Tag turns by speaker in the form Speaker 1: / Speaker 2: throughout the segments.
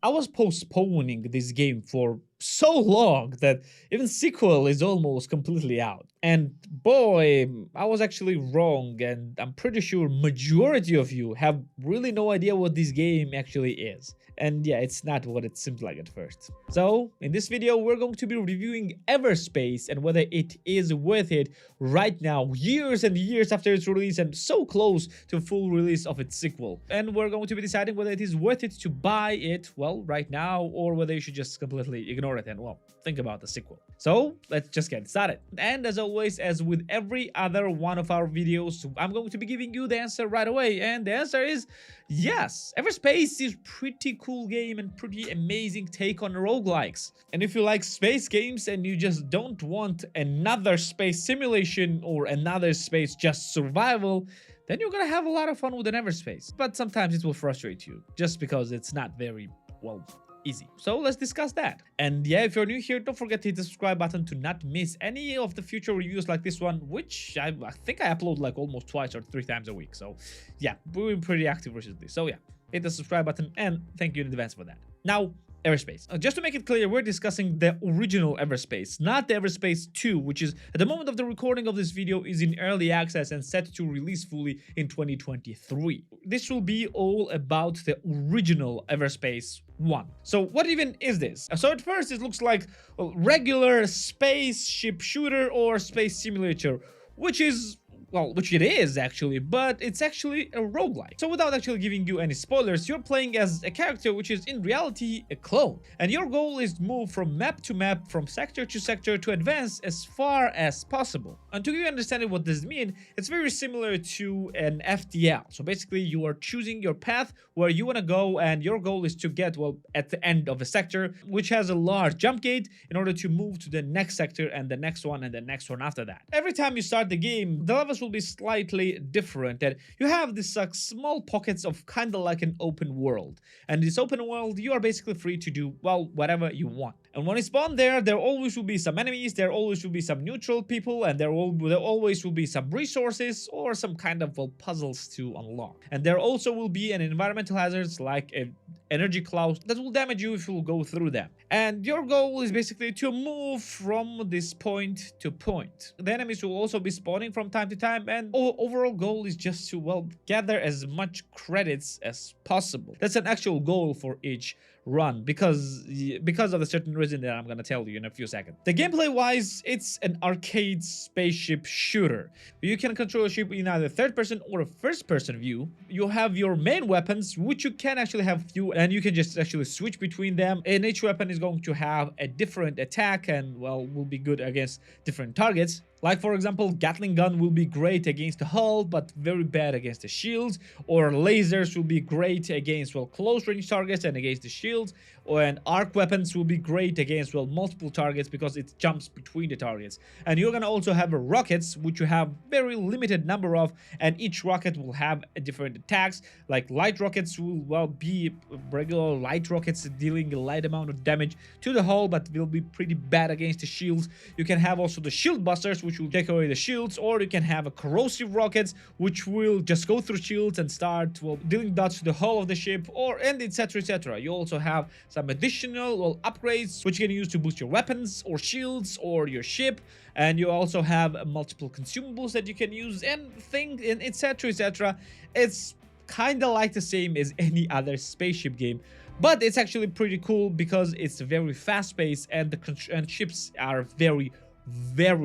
Speaker 1: I was postponing this game for so long that even sequel is almost completely out. And boy, I was actually wrong, and I'm pretty sure majority of you have really no idea what this game actually is. And yeah, it's not what it seems like at first. So, in this video, we're going to be reviewing Everspace and whether it is worth it right now, years and years after its release and so close to full release of its sequel. And we're going to be deciding whether it is worth it to buy it, well, right now, or whether you should just completely ignore it and, well, think about the sequel. So, let's just get started. And as always, as with every other one of our videos, I'm going to be giving you the answer right away. And the answer is yes. Everspace is pretty cool game and pretty amazing take on roguelikes. And if you like space games and you just don't want another space simulation or another space just survival, then you're gonna have a lot of fun with an Everspace. But sometimes it will frustrate you just because it's not very, well, easy. So let's discuss that. And yeah, if you're new here, don't forget to hit the subscribe button to not miss any of the future reviews like this one, which I think I upload like almost twice or 3 times a week. So yeah, we've been pretty active recently. So yeah, hit the subscribe button and thank you in advance for that. Now, Everspace. Just to make it clear, we're discussing the original Everspace, not the Everspace 2, which is, at the moment of the recording of this video, is in early access and set to release fully in 2023. This will be all about the original Everspace 1. So what even is this? So at first it looks like a regular spaceship shooter or space simulator, which is, well, which it is actually, but it's actually a roguelike. So without actually giving you any spoilers, you're playing as a character which is in reality a clone. And your goal is to move from map to map, from sector to sector to advance as far as possible. And to give you an understanding what this means, it's very similar to an FTL. So basically you are choosing your path where you want to go and your goal is to get, well, at the end of a sector, which has a large jump gate in order to move to the next sector and the next one and the next one after that. Every time you start the game, the levels will be slightly different and you have these small pockets of kind of like an open world. And this open world, you are basically free to do, well, whatever you want. And when you spawn there always will be some enemies, there always will be some neutral people, and there always will be some resources or some kind of, well, puzzles to unlock. And there also will be an environmental hazards like a energy cloud that will damage you if you go through them. And your goal is basically to move from this point to point. The enemies will also be spawning from time to time, and overall goal is just to, well, gather as much credits as possible. That's an actual goal for each run because of a certain reason that I'm gonna tell you in a few seconds. The gameplay wise, it's an arcade spaceship shooter. You can control a ship in either third person or a first person view. You have your main weapons, which you can actually have few, and you can just actually switch between them, and each weapon is going to have a different attack and, well, will be good against different targets. Like, for example, Gatling gun will be great against the hull, but very bad against the shields. Or lasers will be great against, well, close range targets and against the shields. And arc weapons will be great against, well, multiple targets because it jumps between the targets. And you're gonna also have rockets, which you have very limited number of, and each rocket will have a different attacks. Like light rockets will, well, be regular light rockets dealing a light amount of damage to the hull, but will be pretty bad against the shields. You can have also the shield busters, which will take away the shields, or you can have a corrosive rockets, which will just go through shields and start, well, dealing dots to the hull of the ship, or and etc, etc. You also have some additional, well, upgrades which you can use to boost your weapons or shields or your ship, and you also have multiple consumables that you can use and things and etc, etc. It's kind of like the same as any other spaceship game, but it's actually pretty cool because it's very fast-paced and the ships are very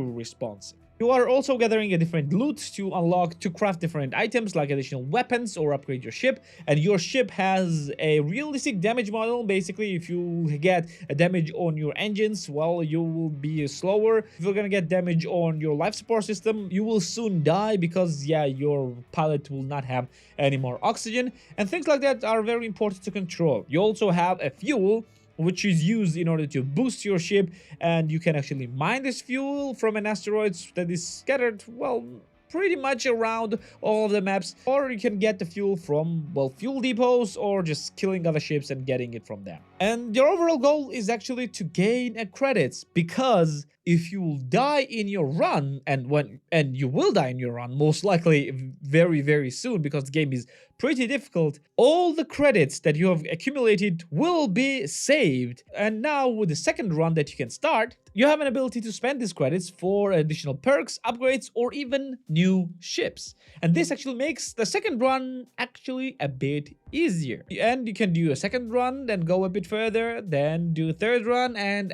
Speaker 1: responsive. You are also gathering a different loot to unlock to craft different items like additional weapons or upgrade your ship, and your ship has a realistic damage model. Basically, if you get a damage on your engines, well, you will be slower. If you're gonna get damage on your life support system, you will soon die because, yeah, your pilot will not have any more oxygen, and things like that are very important to control. You also have a fuel which is used in order to boost your ship, and you can actually mine this fuel from an asteroid that is scattered, well, pretty much around all of the maps, or you can get the fuel from, well, fuel depots or just killing other ships and getting it from them. And your overall goal is actually to gain credits, because if you die in your run, and you will die in your run most likely very very soon because the game is pretty difficult, all the credits that you have accumulated will be saved. And now with the second run that you can start, you have an ability to spend these credits for additional perks, upgrades, or even new ships. And this actually makes the second run actually a bit easier. And you can do a second run, then go a bit further, then do a third run, and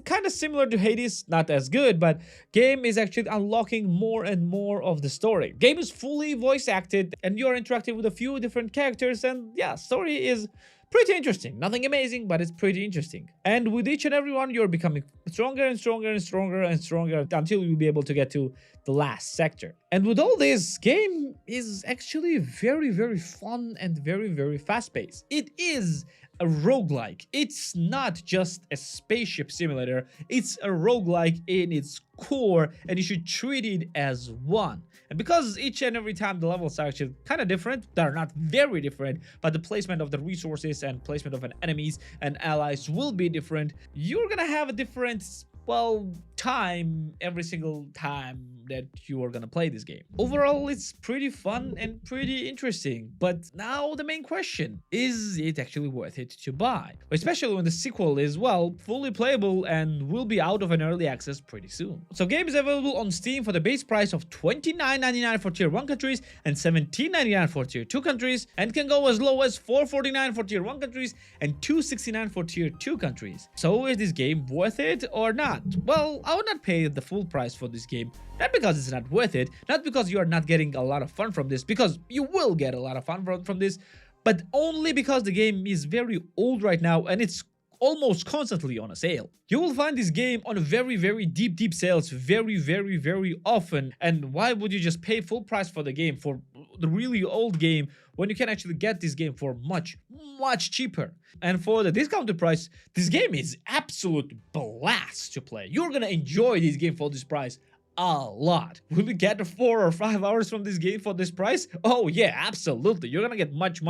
Speaker 1: kind of similar to Hades, not as good, but game is actually unlocking more and more of the story. Game is fully voice acted, and you are interacting with a few different characters, and yeah, story is pretty interesting. Nothing amazing, but it's pretty interesting. And with each and every one, you're becoming stronger and stronger and stronger and stronger until you'll be able to get to the last sector. And with all this, game is actually very, very fun and very, very fast-paced. It is a roguelike. It's not just a spaceship simulator. It's a roguelike in its core, and you should treat it as one. And because each and every time the levels are actually kind of different, they're not very different, but the placement of the resources and placement of enemies and allies will be different. You're gonna have a different, well, time every single time that you are gonna play this game. Overall, it's pretty fun and pretty interesting, but now the main question, is it actually worth it to buy? Especially when the sequel is, well, fully playable and will be out of an early access pretty soon. So game is available on Steam for the base price of $29.99 for tier 1 countries and $17.99 for tier 2 countries, and can go as low as $4.49 for tier 1 countries and $2.69 for tier 2 countries. So is this game worth it or not? Well, I would not pay the full price for this game. Not because it's not worth it, not because you are not getting a lot of fun from this, because you will get a lot of fun from this, but only because the game is very old right now and it's almost constantly on a sale. You will find this game on very, very deep sales very, very, very often. And why would you just pay full price for the game, for the really old game, when you can actually get this game for much, much cheaper? And for the discounted price, this game is absolute blast to play. You're gonna enjoy this game for this price a lot. Will you get 4 or 5 hours from this game for this price? Oh yeah, absolutely. You're gonna get much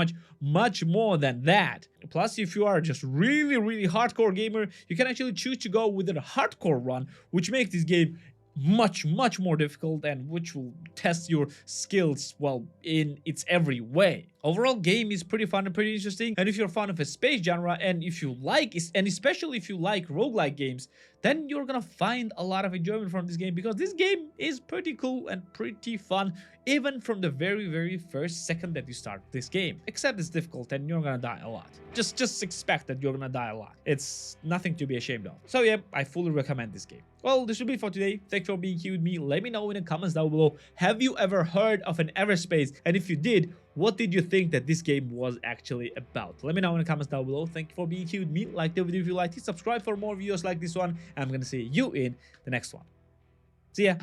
Speaker 1: more than that. Plus, if you are just really hardcore gamer, you can actually choose to go with a hardcore run, which makes this game much more difficult and which will test your skills, well, in its every way. Overall, game is pretty fun and pretty interesting, and if you're a fan of a space genre, and if you like, and especially if you like roguelike games, then you're gonna find a lot of enjoyment from this game, because this game is pretty cool and pretty fun, even from the very first second that you start this game. Except it's difficult and you're gonna die a lot. Just expect that you're gonna die a lot. It's nothing to be ashamed of. So yeah, I fully recommend this game. Well, this will be it for today. Thanks for being here with me. Let me know in the comments down below, have you ever heard of an Everspace? And if you did, what did you think that this game was actually about? Let me know in the comments down below. Thank you for being here with me. Like the video if you liked it, subscribe for more videos like this one, and I'm gonna see you in the next one. See ya.